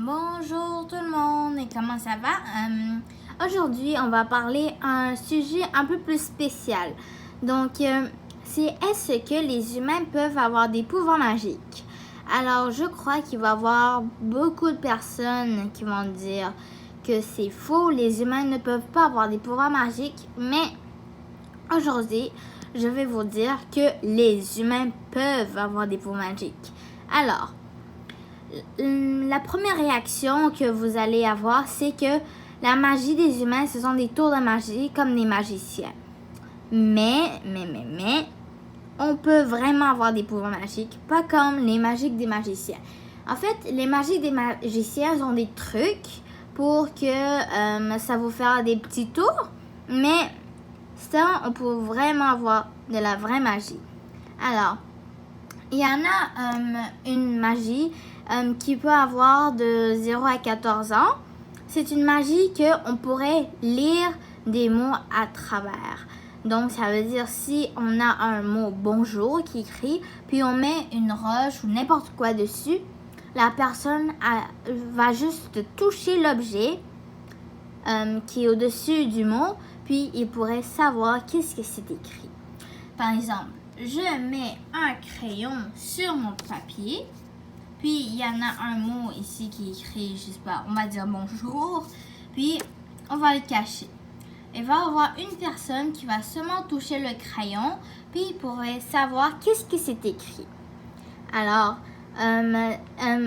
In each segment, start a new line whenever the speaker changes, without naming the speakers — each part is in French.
Bonjour tout le monde et comment ça va? Aujourd'hui, on va parler un sujet un peu plus spécial. Donc, c'est est-ce que les humains peuvent avoir des pouvoirs magiques? Alors, je crois qu'il va y avoir beaucoup de personnes qui vont dire que c'est faux, les humains ne peuvent pas avoir des pouvoirs magiques, mais aujourd'hui, je vais vous dire que les humains peuvent avoir des pouvoirs magiques. Alors, la première réaction que vous allez avoir, c'est que la magie des humains, ce sont des tours de magie comme des magiciens. Mais, on peut vraiment avoir des pouvoirs magiques, pas comme les magiques des magiciens. En fait, les magiques des magiciens ont des trucs pour que ça vous fasse des petits tours, mais ça, on peut vraiment avoir de la vraie magie. Alors, il y en a une magie qui peut avoir de 0 à 14 ans. C'est une magie qu'on pourrait lire des mots à travers. Donc, ça veut dire si on a un mot bonjour qui écrit, puis on met une roche ou n'importe quoi dessus, la personne va juste toucher l'objet qui est au-dessus du mot, puis il pourrait savoir qu'est-ce que c'est écrit. Par exemple, je mets un crayon sur mon papier, puis il y en a un mot ici qui est écrit, je sais pas, on va dire bonjour, puis on va le cacher. Il va y avoir une personne qui va seulement toucher le crayon, puis il pourrait savoir qu'est-ce que c'est écrit. Alors,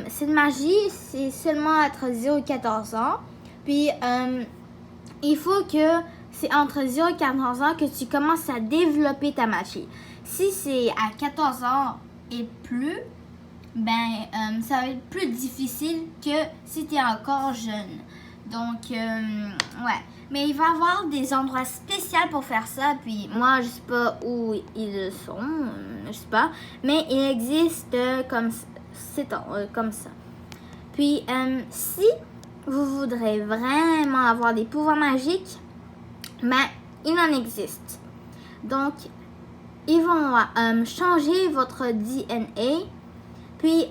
cette magie, c'est seulement entre 0 et 14 ans, puis il faut que c'est entre 0 et 14 ans que tu commences à développer ta magie. Si c'est à 14 ans et plus, ça va être plus difficile que si tu es encore jeune. Donc, ouais. Mais il va y avoir des endroits spéciaux pour faire ça. Puis moi, je sais pas où ils sont. Je sais pas. Mais il existe comme ça. Puis, si vous voudrez vraiment avoir des pouvoirs magiques, il en existe. Donc, ils vont changer votre DNA. Puis,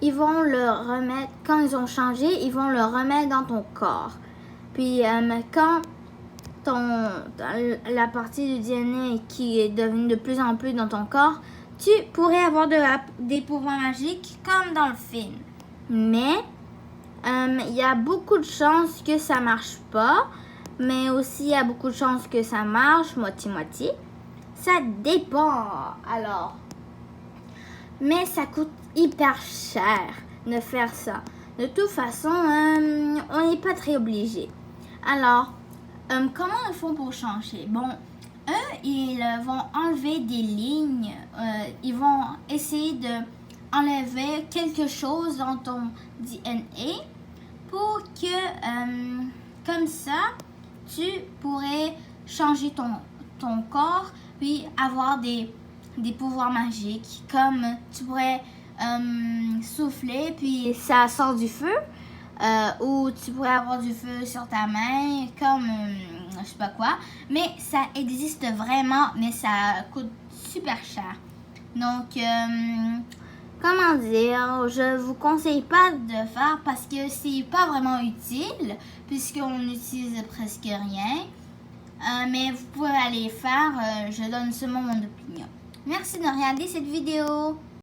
ils vont le remettre, quand ils ont changé, ils vont le remettre dans ton corps. Puis, quand la partie du DNA qui est devenue de plus en plus dans ton corps, tu pourrais avoir des pouvoirs magiques comme dans le film. Mais, il y a beaucoup de chances que ça marche pas. Mais aussi, il y a beaucoup de chances que ça marche, moitié-moitié. Ça dépend, alors. Mais ça coûte hyper cher de faire ça. De toute façon, on n'est pas très obligé. Alors, comment ils font pour changer? Bon, eux, ils vont enlever des lignes. Ils vont essayer d'enlever quelque chose dans ton DNA pour que, comme ça, tu pourrais changer ton corps puis avoir des pouvoirs magiques, comme tu pourrais souffler puis ça sort du feu, ou tu pourrais avoir du feu sur ta main, comme je sais pas quoi, mais ça existe vraiment, mais ça coûte super cher. Donc, comment dire, je vous conseille pas de faire parce que c'est pas vraiment utile, puisqu'on n'utilise presque rien. Mais vous pouvez aller faire, je donne seulement mon opinion. Merci de regarder cette vidéo.